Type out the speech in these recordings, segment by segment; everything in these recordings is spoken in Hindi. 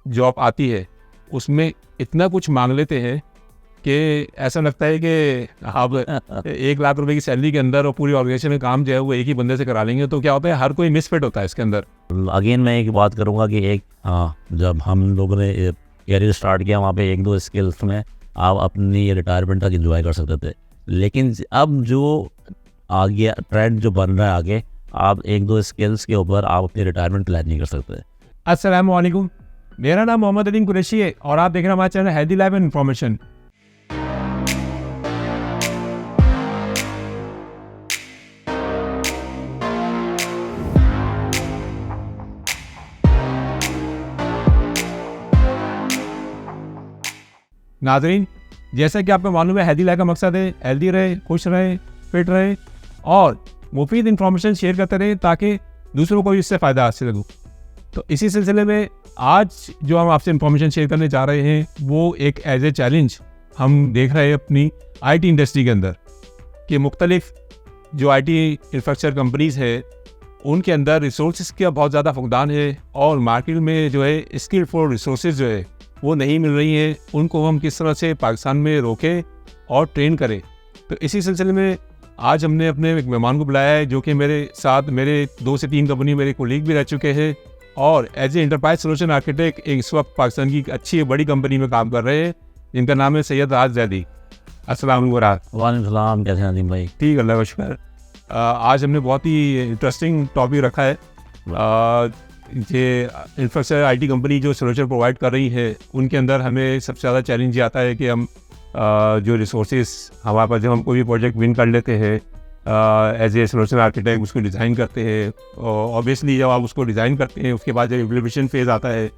जॉब आती है उसमें इतना कुछ मांग लेते हैं कि ऐसा लगता है कि आप 1 लाख रुपए की सैलरी के अंदर और पूरी ऑर्गेनाइजेशन में काम जो है वो एक ही बंदे से करा लेंगे, तो क्या होता है हर कोई मिसफिट होता है इसके अंदर। अगेन मैं एक बात करूँगा कि जब हम लोगों ने कैरियर स्टार्ट किया वहाँ पे 1-2 स्किल्स में आप अपनी रिटायरमेंट तक एंजॉय कर सकते थे, लेकिन अब जो आगे ट्रेंड जो बन रहा है आगे, आप 1-2 स्किल्स के ऊपर आप अपनी रिटायरमेंट प्लान नहीं कर सकते। अस्सलाम वालेकुम, मेरा नाम मोहम्मद अलीम कुरैशी है और आप देख रहे हैं हमारा channel healthy life and information. नाजरीन, जैसा कि आपको मालूम है हेल्दी लाइफ का मकसद है हेल्दी रहे, खुश रहे, फिट रहे और मुफीद इन्फॉर्मेशन शेयर करते रहे ताकि दूसरों को भी इससे फ़ायदा हासिल हो। तो इसी सिलसिले में आज जो हम आपसे इन्फॉर्मेशन शेयर करने जा रहे हैं वो एक एज ए चैलेंज हम देख रहे हैं अपनी आईटी इंडस्ट्री के अंदर कि मुख्तलिफ जो आईटी इंफ्रास्ट्रक्चर कंपनीज़ है उनके अंदर रिसोर्सेज का बहुत ज़्यादा फुकदान है और मार्केट में जो है स्किलफुल रिसोर्सेज जो है वो नहीं मिल रही हैं, उनको हम किस तरह से पाकिस्तान में रोकें और ट्रेन करें। तो इसी सिलसिले में आज हमने अपने एक मेहमान को बुलाया है जो कि मेरे साथ मेरे 2 से 3 कंपनी मेरे कोलीग भी रह चुके हैं और as a enterprise solution architect इस वक्त पाकिस्तान की अच्छी बड़ी कंपनी में काम कर रहे हैं, जिनका नाम है सैयद राज जैदी। अस्सलाम वालेकुम सलाम, कैसे हैं नदीम भाई? ठीक, अल्लाह का शुक्र। आज हमने बहुत ही इंटरेस्टिंग टॉपिक रखा है। ये इंफ्रास्ट्रक्चर आईटी कंपनी जो सोल्यूशन प्रोवाइड कर रही है उनके अंदर हमें सबसे ज़्यादा चैलेंज ये आता है कि हम जो रिसोर्सेज हमारे पास, जब हम कोई भी प्रोजेक्ट विन कर लेते हैं एज ए सोल्यूशन आर्किटेक्ट उसको डिज़ाइन करते हैं, और ऑब्वियसली जब आप उसको डिज़ाइन करते हैं उसके बाद जब इम्प्लीमेंटेशन फेज़ आता है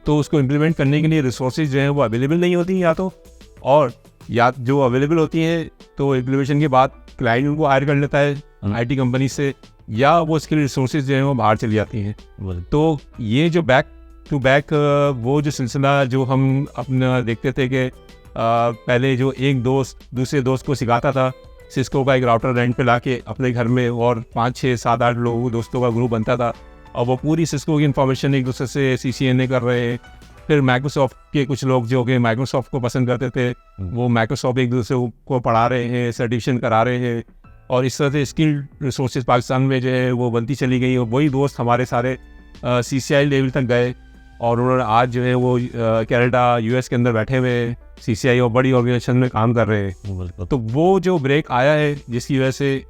तो उसको इम्प्लीमेंट करने के लिए रिसोर्सेज जो हैं वो अवेलेबल नहीं होती हैं, या जो अवेलेबल होती हैं तो इम्प्लीमेंटेशन के बाद क्लाइंट उनको हायर कर लेता है आईटी कंपनी से, या वो स्किल रिसोर्सेज जो हैं वो बाहर चली जाती हैं। तो ये जो बैक टू बैक वो जो सिलसिला जो हम अपना देखते थे कि पहले जो एक दोस्त दूसरे दोस्त को सिखाता था, सिस्को का एक राउटर रेंट पे लाके अपने घर में और 5, 6, 7, 8 लोग दोस्तों का ग्रुप बनता था और वो पूरी सिस्को की इन्फॉर्मेशन एक दूसरे से CCNA कर रहे हैं। फिर माइक्रोसॉफ्ट के कुछ लोग जो कि माइक्रोसॉफ्ट को पसंद करते थे वो माइक्रोसॉफ्ट एक दूसरे को पढ़ा रहे हैं, सर्टिफिकेशन करा रहे हैं, और इस तरह से स्किल रिसोर्सेज पाकिस्तान में जो है वो बनती चली गई। और वही दोस्त हमारे सारे CCI लेवल तक गए और उन्होंने आज जो है वो कनाडा US के अंदर बैठे हुए CCI और बड़ी ऑर्गेनाइजेशन में काम कर रहे हैं। तो वो जो ब्रेक आया है जिसकी वजह से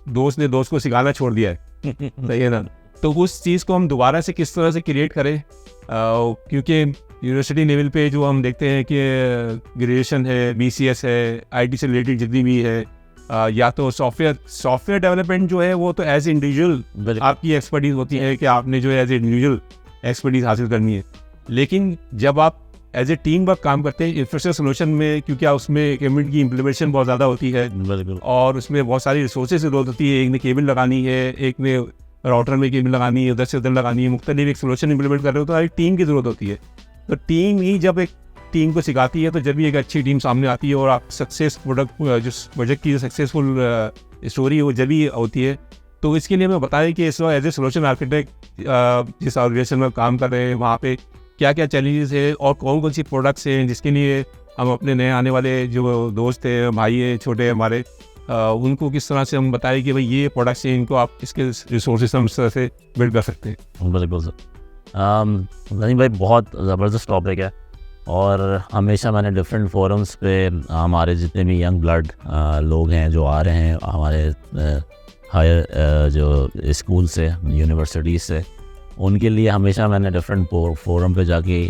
दोस्त ने दोस्त को सिखाना छोड़ दिया है सही है ना, तो उस चीज़ को हम दोबारा से किस तरह से क्रिएट करें, क्योंकि यूनिवर्सिटी लेवल पे जो हम देखते हैं कि ग्रेजुएशन है, BCS है, IT से रिलेटेड जितनी भी है, या तो सॉफ्टवेयर डेवलपमेंट जो है वो तो एज इंडिविजुअल आपकी एक्सपर्टीज होती है कि आपने जो है एज इंडिविजुअल एक्सपर्टीज हासिल करनी है, लेकिन जब आप एज ए टीम वर्क काम करते हैं इंफ्रास्ट्रक्चर सोल्यूशन में, क्योंकि उसमें इक्विपमेंट की इम्प्लीमेंटेशन बहुत ज़्यादा होती है और उसमें बहुत सारी रिसोर्सेज की जरूरत होती है। एक ने केबल लगानी है, एक ने राउटर में केबल लगानी है, उधर से उधर लगानी है, मुख्तलिफ एक सोल्यूशन इम्प्लीमेंट कर रहे हो तो एक टीम की ज़रूरत होती है। तो टीम ही जब एक टीम को सिखाती है तो जब भी एक अच्छी टीम सामने आती है और आप सक्सेस प्रोजेक्ट की सक्सेसफुल स्टोरी वो जब भी होती है। तो इसके लिए मैं बताएं कि इस वक्त एज ए सोल्यूशन आर्किटेक्ट जिस ऑर्गेनाइजेशन में काम कर रहे हैं वहाँ पे क्या क्या चैलेंजेस है और कौन कौन सी प्रोडक्ट्स हैं जिसके लिए हम अपने नए आने वाले जो दोस्त हैं, भाई हैं, छोटे हमारे, उनको किस तरह से हम बताएं कि भाई ये प्रोडक्ट्स हैं, इनको आप इसके रिसोर्सेज हम इस तरह से बिल्ड कर सकते हैं। बिल्कुल सर, नहीं भाई बहुत ज़बरदस्त टॉपिक है और हमेशा मैंने डिफरेंट फोरम्स पे हमारे जितने भी यंग ब्लड लोग हैं जो आ रहे हैं हमारे हायर जो स्कूल से, यूनिवर्सिटीज़ से, उनके लिए हमेशा मैंने डिफरेंट फोरम पे जाके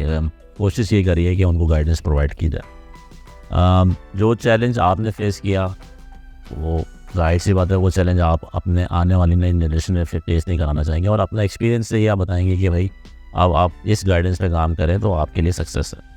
कोशिश ये करी है कि उनको गाइडेंस प्रोवाइड की जाए। जो चैलेंज आपने फेस किया वो जाहिर सी बात है, वो चैलेंज आप अपने आने वाली नई जनरेशन में फेस नहीं कराना चाहेंगे और अपना एक्सपीरियंस से ये आप बताएंगे कि भाई अब आप इस गाइडेंस पे काम करें तो आपके लिए सक्सेस है।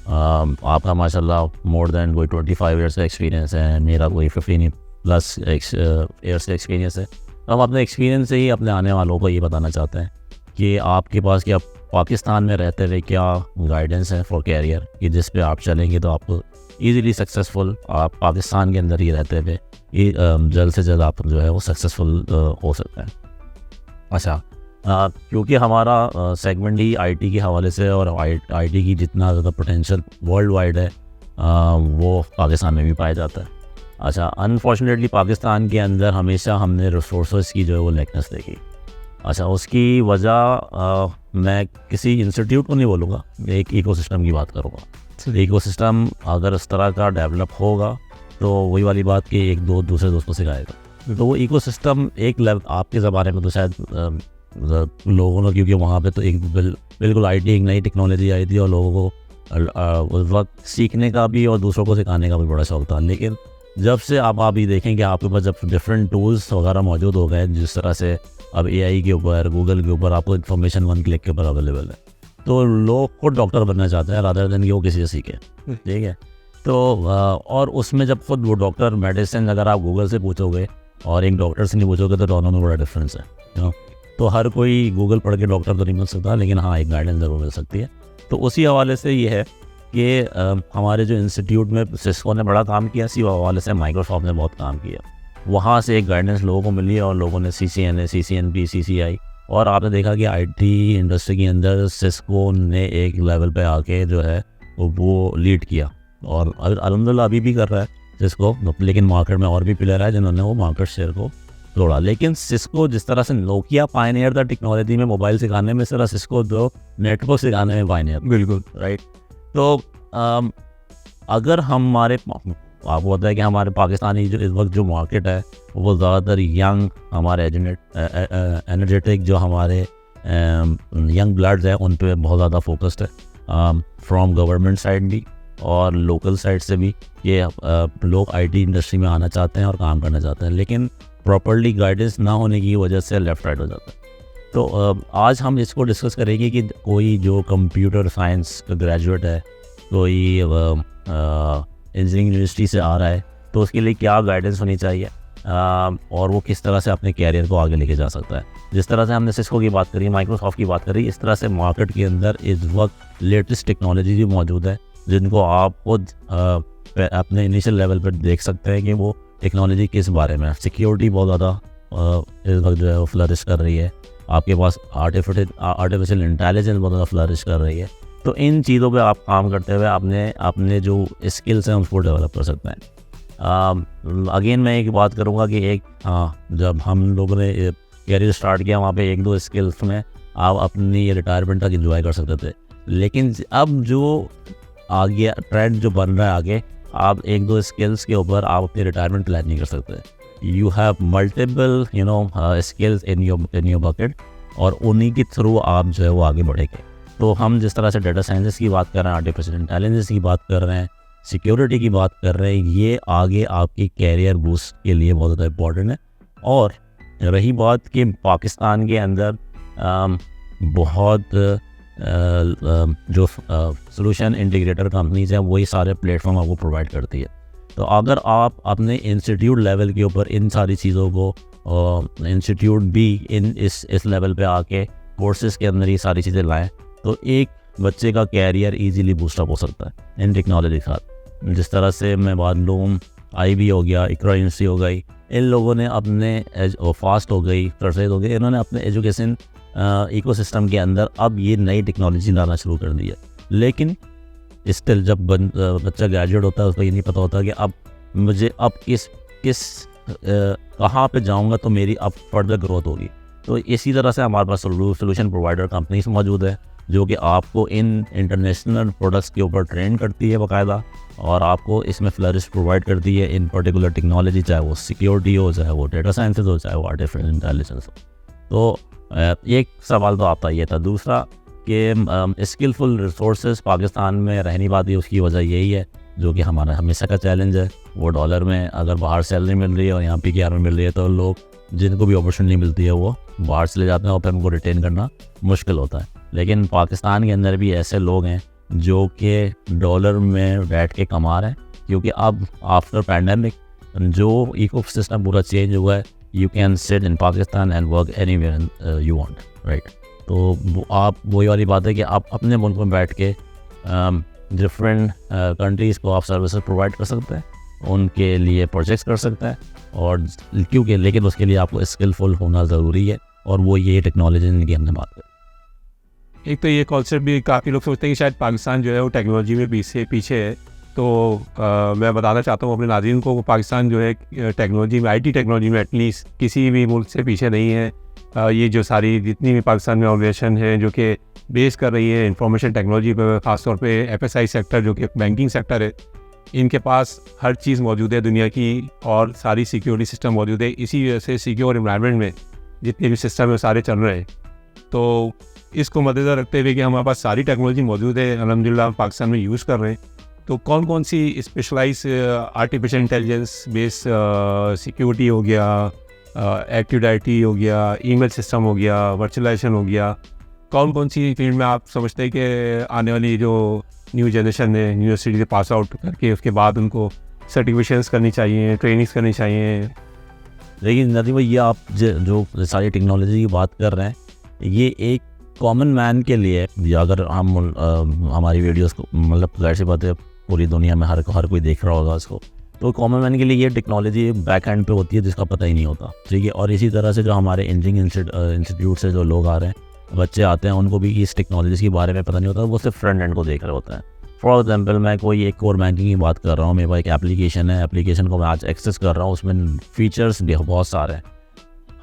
आपका माशाल्लाह मोर देन कोई 25 ईयर्स का एक्सपीरियंस है, मेरा कोई 15+ ईयर्स का एक्सपीरियंस है। तो हम अपने एक्सपीरियंस से ही अपने आने वालों को ये बताना चाहते हैं कि आपके पास क्या पाकिस्तान में रहते हुए क्या गाइडेंस है फॉर कैरियर, कि जिस पे आप चलेंगे तो आपको ईज़िली सक्सेसफुल, आप पाकिस्तान के अंदर ही रहते हुए जल्द से जल्द आप जो है वो सक्सेसफुल हो सकते हैं। अच्छा, क्योंकि हमारा सेगमेंट ही आईटी के हवाले से और आईटी की जितना ज़्यादा पोटेंशियल वर्ल्ड वाइड है वो पाकिस्तान में भी पाया जाता है। अच्छा, अनफॉर्चुनेटली पाकिस्तान के अंदर हमेशा हमने रिसोर्सेज की जो है वो लैकनेस देखी। अच्छा, उसकी वजह मैं किसी इंस्टीट्यूट को नहीं बोलूँगा, एक इकोसिस्टम की बात करूँगा। इकोसिस्टम अगर इस तरह का डेवलप होगा तो वही वाली बात कि एक दो दूसरे दोस्तों सिखाएगा। तो वो इकोसिस्टम एक लेवल आपके ज़माने में तो शायद लोगों ने, क्योंकि वहाँ पे तो एक बिल्कुल आईटी एक नई टेक्नोलॉजी आई थी और लोगों को उस वक्त सीखने का भी और दूसरों को सिखाने का भी बड़ा शौक था। लेकिन जब से आप ये देखें कि आपके पास जब डिफरेंट टूल्स वगैरह मौजूद हो गए, जिस तरह से अब एआई के ऊपर, गूगल के ऊपर आपको इन्फॉर्मेशन 1 क्लिक के ऊपर अवेलेबल है, तो लोग खुद डॉक्टर बनना चाहते हैं रादर देन कि वो किसी से सीखे। ठीक है, तो और उसमें जब खुद वो डॉक्टर मेडिसिन अगर आप गूगल से पूछोगे और एक डॉक्टर से नहीं पूछोगे तो दोनों में बड़ा डिफरेंस है। तो हर कोई गूगल पढ़ के डॉक्टर तो नहीं बन सकता, लेकिन हाँ एक गाइडेंस ज़रूर मिल सकती है। तो उसी हवाले से ये है कि हमारे जो इंस्टीट्यूट में सिस्को ने बड़ा काम किया, इसी हवाले से माइक्रोसॉफ्ट ने बहुत काम किया। वहाँ से एक गाइडेंस लोगों को मिली और लोगों ने CCNA, CCNP, CCI, और आपने देखा कि आईटी इंडस्ट्री के अंदर सिस्को ने एक लेवल पे आके जो है वो लीड किया और अल्हम्दुलिल्लाह अभी भी कर रहा है सिस्को। लेकिन मार्केट में और भी प्लेयर है जिन्होंने वो मार्केट शेयर को तोड़ा। लेकिन सिस्को जिस तरह से नोकिया पायनियर था टेक्नोलॉजी में, मोबाइल सिखाने में, इस तरह सिस्को जो नेटवर्क सिखाने में पायनियर। बिल्कुल राइट। तो अगर हमारे आपको पता है कि हमारे पाकिस्तानी जो इस वक्त जो मार्केट है वो ज़्यादातर यंग, हमारे एनर्जेटिक जो हमारे यंग ब्लड्स हैं उन पे बहुत ज़्यादा फोकस्ड है, फ्रॉम गवर्नमेंट साइड भी और लोकल साइड से भी। ये लोग आईटी इंडस्ट्री में आना चाहते हैं और काम करना चाहते हैं, लेकिन प्रॉपर्ली गाइडेंस ना होने की वजह से लेफ़्ट राइट हो जाता है। तो आज हम इसको डिस्कस करेंगे कि कोई जो कंप्यूटर साइंस का ग्रेजुएट है, कोई इंजीनियरिंग यूनिवर्सिटी से आ रहा है, तो उसके लिए क्या गाइडेंस होनी चाहिए और वो किस तरह से अपने कैरियर को आगे लेके जा सकता है। जिस तरह से हमने सिस्को की बात करी, माइक्रोसॉफ्ट की बात करी, इस तरह से मार्केट के अंदर इस वक्त लेटेस्ट टेक्नोलॉजी भी मौजूद है जिनको आप खुद अपने इनिशियल लेवल पर देख सकते हैं कि वो टेक्नोलॉजी किस बारे में। सिक्योरिटी बहुत ज़्यादा इस वक्त जो है वो फ्लरिश कर रही है, आपके पास आर्टिफिशियल इंटेलिजेंस बहुत ज़्यादा फ्लरिश कर रही है। तो इन चीज़ों पे आप काम करते हुए अपने जो स्किल्स हैं उसको डेवलप कर सकते हैं। अगेन मैं एक बात करूँगा कि जब हम लोगों ने कैरियर स्टार्ट किया वहाँ पे 1-2 स्किल्स में आप अपनी रिटायरमेंट तक इंजॉय कर सकते थे, लेकिन अब जो आगे ट्रेंड जो बन रहा है आगे, आप 1-2 स्किल्स के ऊपर आप अपनी रिटायरमेंट प्लान नहीं कर सकते। You have multiple skills in your bucket और उन्हीं के थ्रू आप जो है वो आगे बढ़ेंगे। तो हम जिस तरह से डाटा साइंस की बात कर रहे हैं, आर्टिफिशियल इंटेलिजेंस की बात कर रहे हैं, सिक्योरिटी की बात कर रहे हैं, ये आगे आपकी कैरियर बूस्ट के लिए बहुत ज़्यादा इम्पॉर्टेंट है। और रही बात कि पाकिस्तान के अंदर बहुत जो सॉल्यूशन इंटीग्रेटर कंपनीज हैं वही सारे प्लेटफॉर्म आपको प्रोवाइड करती है। तो अगर आप अपने इंस्टीट्यूट लेवल के ऊपर इन सारी चीज़ों को इंस्टीट्यूट भी इस लेवल पे आके कोर्सेज़ के अंदर ये सारी चीज़ें लाएँ, तो एक बच्चे का कैरियर इजीली बूस्टअप हो सकता है इन टेक्नोलॉजी के साथ। जिस तरह से मैं बात लूँ, IB हो गया, इकरा यूनिवर्सिटी हो गई, इन लोगों ने अपने फास्ट हो गई, फर्सेज हो गई, इन्होंने अपने एजुकेशन इकोसिस्टम के अंदर अब ये नई टेक्नोलॉजी लाना शुरू कर दी है। लेकिन स्टिल जब बच्चा ग्रेजुएट होता है उसको ये नहीं पता होता कि अब मुझे अब कहाँ पे जाऊँगा तो मेरी अब फर्दर ग्रोथ होगी। तो इसी तरह से हमारे पास सोल्यूशन प्रोवाइडर कंपनीज मौजूद है जो कि आपको इन इंटरनेशनल प्रोडक्ट्स के ऊपर ट्रेन करती है बाकायदा, और आपको इसमें फ्लरिश प्रोवाइड करती है इन पर्टिकुलर टेक्नोलॉजी, चाहे वो सिक्योरिटी हो, चाहे वो डेटा साइंसेज हो, चाहे वो आर्टिफिशियल इंटेलिजेंस हो। तो एक सवाल तो आता ही था। दूसरा कि स्किलफुल रिसोर्सेज पाकिस्तान में रह नहीं पाती, उसकी वजह यही है जो कि हमारा हमेशा का चैलेंज है। वो डॉलर में अगर बाहर सैलरी मिल रही है और यहाँ PKR में मिल रही है तो लोग जिनको भी अपॉर्चुनिटी मिलती है वो बाहर चले जाते हैं और फिर उनको रिटेन करना मुश्किल होता है। लेकिन पाकिस्तान के अंदर भी ऐसे लोग हैं जो कि डॉलर में बैठ के कमा रहे हैं, क्योंकि अब आफ्टर पैंडेमिक जो इकोसिस्टम पूरा चेंज हुआ है, you can sit in Pakistan and work anywhere you want, right. तो आप वही वाली बात है कि आप अपने मुल्क में बैठ के डिफरेंट कंट्रीज़ को आप सर्विसेज प्रोवाइड कर सकते हैं, उनके लिए प्रोजेक्ट्स कर सकते हैं, और क्योंकि लेकिन उसके लिए आपको स्किलफुल होना ज़रूरी है और वो ये टेक्नोलॉजी की हमने बात करी। एक तो ये कॉन्सेप्ट भी काफ़ी लोग सोचते हैं कि शायद पाकिस्तान जो है वो टेक्नोलॉजी में पीछे है। तो मैं बताना चाहता हूँ अपने नाज़रीन को, पाकिस्तान जो है टेक्नोलॉजी में, आईटी टेक्नोलॉजी में एटलीस्ट किसी भी मुल्क से पीछे नहीं है। ये जो सारी जितनी भी पाकिस्तान में ऑर्गेनाइजेशन है जो कि बेस कर रही है इंफॉर्मेशन टेक्नोलॉजी पर, ख़ासतौर पे एफएसआई सेक्टर जो कि बैंकिंग सेक्टर है, इनके पास हर चीज़ मौजूद है दुनिया की, और सारी सिक्योरिटी सिस्टम मौजूद है। इसी वजह से सिक्योर एनवायरनमेंट में जितने भी सिस्टम है सारे चल रहे हैं। तो इसको मद्देनज़र रखते हुए कि हमारे पास सारी टेक्नोलॉजी मौजूद है, अल्हम्दुलिल्लाह पाकिस्तान में यूज़ कर रहे हैं। तो कौन कौन सी specialize artificial intelligence base security हो गया, एक्टिव डायरेक्टरी हो गया, ईमेल सिस्टम हो गया, वर्चुअलाइजेशन हो गया, कौन कौन सी फील्ड में आप समझते हैं कि आने वाली जो न्यू जनरेशन है यूनिवर्सिटी से पास आउट करके उसके बाद उनको सर्टिफिकेशंस करनी चाहिए, ट्रेनिंग्स करनी चाहिए? लेकिन नदीम भाई, ये आप जो सारी टेक्नोलॉजी की बात कर रहे हैं, ये एक कॉमन मैन के लिए, या अगर हम हमारी वीडियोस को, मतलब जाहिर सी बात है पूरी दुनिया में हर कोई देख रहा होगा इसको, तो कॉमन मैन के लिए ये टेक्नोलॉजी बैक एंड पे होती है जिसका पता ही नहीं होता, ठीक है। और इसी तरह से जो हमारे इंजीनियरिंग इंस्टीट्यूट से जो लोग आ रहे हैं, बच्चे आते हैं, उनको भी इस टेक्नोलॉजी के बारे में पता नहीं होता, वो सिर्फ फ्रंट एंड को देख रहे होते हैं। फॉर एग्जाम्पल, मैं कोई एक कोर बैंकिंग की बात कर रहा हूँ, मेरे पास एक एप्लीकेशन है, एप्लीकेशन को मैं आज एक्सेस कर रहा हूँ, उसमें फ़ीचर्स भी बहुत सारे हैं,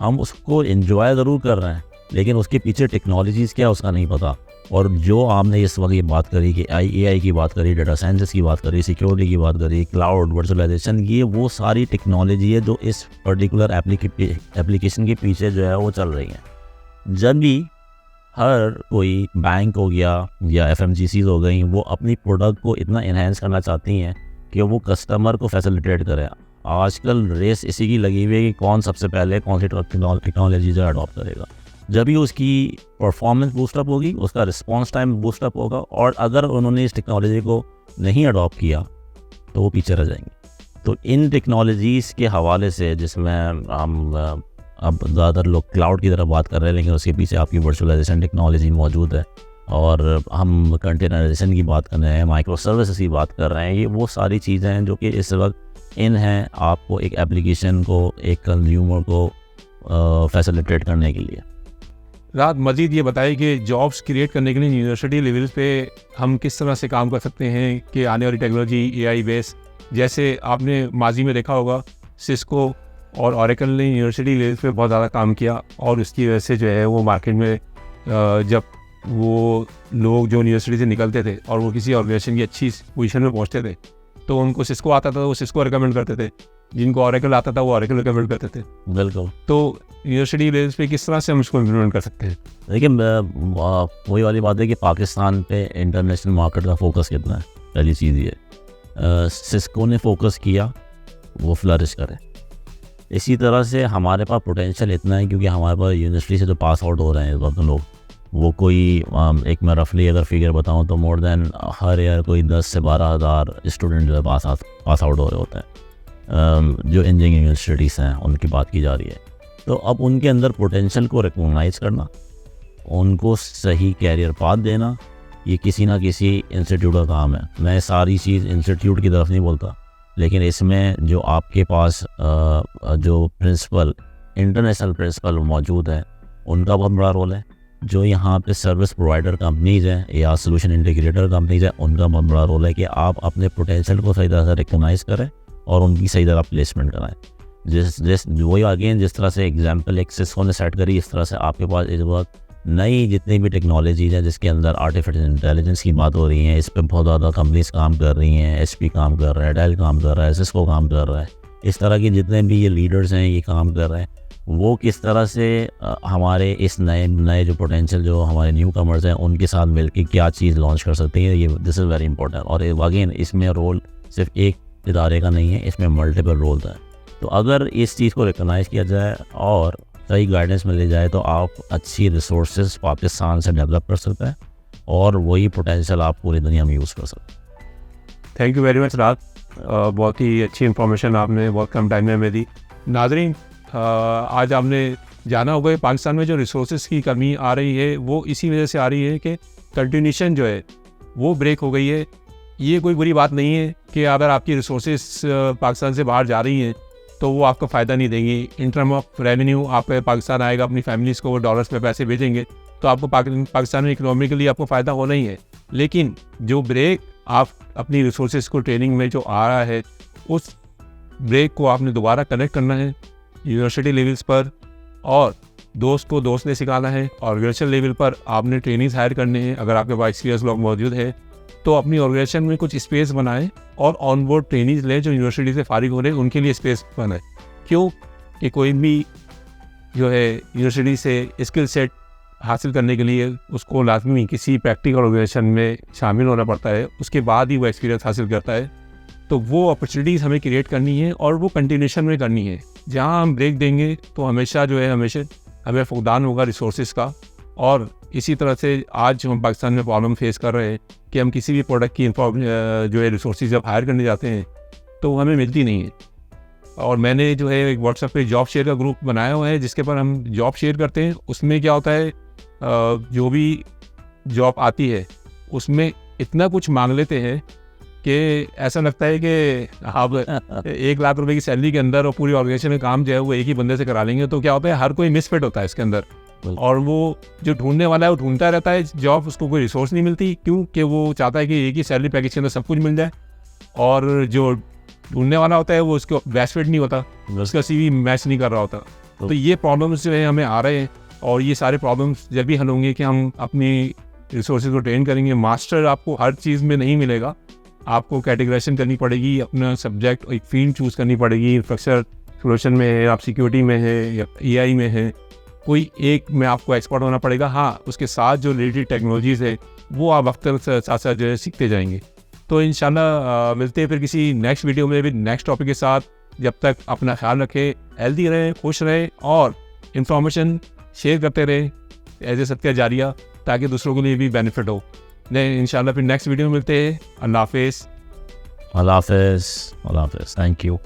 हम उसको एंजॉय ज़रूर कर रहे हैं, लेकिन उसके पीछे टेक्नोलॉजीज़ क्या है उसका नहीं पता। और जो आपने इस वक्त ये बात करी कि AI की बात करी, डाटा साइंसेस की बात करी, सिक्योरिटी की बात करी, क्लाउड, वर्चुअलाइजेशन, ये वो सारी टेक्नोलॉजी है जो इस पर्टिकुलर एप्लीकेशन के पीछे जो है वो चल रही है। जब भी हर कोई बैंक हो गया या FMGCs हो गई, वो अपनी प्रोडक्ट को इतना इन्हेंस करना चाहती हैं कि वो कस्टमर को फैसिलिटेट करें। आजकल रेस इसी की लगी हुई है कि कौन सबसे पहले कौन सी टेक्नोलॉजी जो अडॉप्ट करेगा। जब भी उसकी परफॉर्मेंस बूस्टअप होगी, उसका रिस्पॉन्स टाइम बूस्टअप होगा, और अगर उन्होंने इस टेक्नोलॉजी को नहीं अडॉप्ट किया तो वो पीछे रह जाएंगे। तो इन टेक्नोलॉजीज़ के हवाले से, जिसमें हम अब ज़्यादातर लोग क्लाउड की तरफ बात कर रहे हैं, लेकिन उसके पीछे आपकी वर्चुअलाइजेशन टेक्नोलॉजी मौजूद है, और हम कंटेनराइजेशन की बात कर रहे हैं, माइक्रो सर्विसेज की बात कर रहे हैं। ये वो सारी चीज़ें हैं जो कि इस वक्त इन हैं आपको एक एप्लीकेशन को, एक कंज्यूमर को फैसिलिटेट करने के लिए। रात मज़ीद ये बताइए कि जॉब्स क्रिएट करने के लिए यूनिवर्सिटी लेवल पे हम किस तरह से काम कर सकते हैं कि आने वाली टेक्नोलॉजी AI बेस, जैसे आपने माजी में देखा होगा सिस्को और ऑरेकल ने यूनिवर्सिटी लेवल पे बहुत ज़्यादा काम किया, और उसकी वजह से जो है वो मार्केट में जब वो लोग जो यूनिवर्सिटी से निकलते थे और वो किसी ऑर्गेनाइजेशन की अच्छी पोजीशन में पहुंचते थे, तो उनको सिस्को आता था, वो सिस्को रिकमेंड करते थे, जिनको ऑरेकल आता था वो ऑरेकल रिकमेंड करते थे। बिल्कुल। तो यूनिवर्सिटी लेवल पे किस तरह से हम इसको इम्प्लीमेंट कर सकते हैं? देखिए, वही वाली बात है कि पाकिस्तान पे इंटरनेशनल मार्केट का फोकस कितना है, पहली चीज़ ये। सिस्को ने फोकस किया, वो फ्लरिश करे। इसी तरह से हमारे पास पोटेंशियल इतना है, क्योंकि हमारे पास यूनिवर्सिटी से जो पास आउट हो रहे हैं इस वक्त लोग, वो कोई एक मैं रफली अगर फिगर बताऊं तो मोर देन हर ईयर कोई 10 से 12 हज़ार स्टूडेंट जो है पास आउट हो रहे होते हैं। जो इंजीनियरिंग यूनिवर्सिटीज़ हैं उनकी बात की जा रही है। तो अब उनके अंदर पोटेंशियल को रिकॉग्नाइज़ करना, उनको सही कैरियर पाथ देना, ये किसी ना किसी इंस्टीट्यूट का काम है। मैं सारी चीज़ इंस्टीट्यूट की तरफ नहीं बोलता, लेकिन इसमें जो आपके पास जो प्रिंसिपल, इंटरनेशनल प्रिंसिपल मौजूद हैं, उनका बहुत बड़ा रोल है। जो यहाँ पे सर्विस प्रोवाइडर कंपनीज़ हैं या सोल्यूशन इंटीग्रेटर कंपनीज़ हैं, उनका बहुत बड़ा रोल है कि आप अपने पोटेंशियल को सही तरह से रिकॉग्नाइज़ करें और उनकी सही तरह प्लेसमेंट कराएं। वही अगेन जिस तरह से एग्जाम्पल एक सिस्को ने सेट करी, इस तरह से आपके पास इस वक्त नई जितनी भी टेक्नोलॉजीज़ हैं जिसके अंदर आर्टिफिशियल इंटेलिजेंस की बात हो रही है, इस पर बहुत ज़्यादा कंपनीज काम कर रही हैं। HP काम कर रहा है, डेल काम कर रहा है, सिस्को काम कर रहा है। इस तरह के जितने भी ये लीडर्स हैं ये काम कर रहे हैं, वो किस तरह से हमारे इस नए जो पोटेंशियल जो हमारे न्यू कमर्स हैं उनके साथ मिलकर क्या चीज़ लॉन्च कर सकते हैं, ये दिस इज़ वेरी इंपॉर्टेंट। और अगेन इसमें रोल सिर्फ एक इदारे का नहीं है, इसमें मल्टीपल रोल्स हैं। तो अगर इस चीज़ को रिकॉग्नाइज़ किया जाए और सही गाइडेंस मिल जाए तो आप अच्छी रिसोर्सेज पाकिस्तान से डेवलप कर सकते हैं और वही पोटेंशियल आप पूरी दुनिया में यूज़ कर सकते हैं। थैंक यू वेरी मच रात, बहुत ही अच्छी इन्फॉर्मेशन आपने बहुत कम टाइम में हमें दी। नाज़रीन, आज आपने जाना होगा कि पाकिस्तान में जो रिसोर्सेज की कमी आ रही है वो इसी वजह से आ रही है कि कंटिन्यूशन जो है वो ब्रेक हो गई है। ये कोई बुरी बात नहीं है कि अगर आपकी रिसोर्सेज पाकिस्तान से बाहर जा रही हैं तो वो आपको फ़ायदा नहीं देंगी। इन टर्म ऑफ रेवेन्यू आप पाकिस्तान आएगा, अपनी फैमिलीज़ को वो डॉलर्स में पैसे भेजेंगे, तो आपको पाकिस्तान में इकोनॉमिकली आपको फ़ायदा होना ही है। लेकिन जो ब्रेक आप अपनी रिसोर्सेज को ट्रेनिंग में जो आ रहा है, उस ब्रेक को आपने दोबारा कनेक्ट करना है यूनिवर्सिटी लेवल्स पर, और दोस्त को दोस्त ने सिखाना है। ऑर्गेनाइजेशन लेवल पर आपने ट्रेनिंग्स हायर करने हैं। अगर आपके पास एक्सपीरियंस लोग मौजूद है तो अपनी ऑर्गेनाइजेशन में कुछ स्पेस बनाएं और ऑन बोर्ड ट्रेनिंग्स लें जो यूनिवर्सिटी से फारिग हो रहे हैं, उनके लिए स्पेस बनाएं। क्यों कि कोई भी जो है यूनिवर्सिटी से स्किल सेट हासिल करने के लिए उसको लाजमी किसी प्रैक्टिकल ऑर्गेनाइजेशन में शामिल होना पड़ता है, उसके बाद ही वो एक्सपीरियंस हासिल करता है। तो वो अपॉर्चुनिटीज़ हमें क्रिएट करनी है और वो कंटिन्यूशन में करनी है। जहाँ हम ब्रेक देंगे तो हमेशा जो है हमें फुकदान होगा रिसोर्सेज का। और इसी तरह से आज जो हम पाकिस्तान में प्रॉब्लम फेस कर रहे हैं कि हम किसी भी प्रोडक्ट की जो है रिसोर्सेज जब हायर करने जाते हैं तो हमें मिलती नहीं है। और मैंने जो है एक व्हाट्सएप पे जॉब शेयर का ग्रुप बनाया हुआ है जिसके पर हम जॉब शेयर करते हैं। उसमें क्या होता है, जो भी जॉब आती है उसमें इतना कुछ मांग लेते हैं कि ऐसा लगता है कि आप 1 लाख रुपए की सैलरी के अंदर और पूरी ऑर्गेनाइजेशन में काम जो है वो एक ही बंदे से करा लेंगे। तो क्या होता है, हर कोई मिसफिट होता है इसके अंदर, और वो जो ढूंढने वाला है वो ढूंढता रहता है जॉब, उसको कोई रिसोर्स नहीं मिलती। क्योंकि वो चाहता है कि एक ही सैलरी पैकेज के अंदर सब कुछ मिल जाए, और जो ढूंढने वाला होता है वो उसको बेस्ट फिट नहीं होता, उसका CV मैच नहीं कर रहा होता। तो ये प्रॉब्लम्स जो है हमें आ रहे हैं, और ये सारे प्रॉब्लम्स जब भी हल होंगे कि हम अपनी रिसोर्सेज को ट्रेन करेंगे। मास्टर आपको हर चीज़ में नहीं मिलेगा, आपको कैटेगराइजेशन करनी पड़ेगी, अपना सब्जेक्ट एक फील्ड चूज़ करनी पड़ेगी। इंफ्रास्ट्रक्चर सोल्यूशन में है, आप सिक्योरिटी में है या AI में है, कोई एक में आपको एक्सपर्ट होना पड़ेगा। हाँ, उसके साथ जो रिलेटेड टेक्नोलॉजीज़ है वो आप वक्त के साथ साथ जो है सीखते जाएंगे। तो इंशाल्लाह मिलते हैं फिर किसी नेक्स्ट वीडियो में विद नेक्स्ट टॉपिक के साथ। जब तक अपना ख्याल रखें, हेल्दी रहें, खुश रहें और इन्फॉर्मेशन शेयर करते रहें एज ए सदका जारिया, ताकि दूसरों के लिए भी बेनिफिट हो। नहीं, इंशाल्लाह फिर नेक्स्ट वीडियो में मिलते हैं। अल्लाह हाफिज़। अल्लाह हाफिज़। Thank you.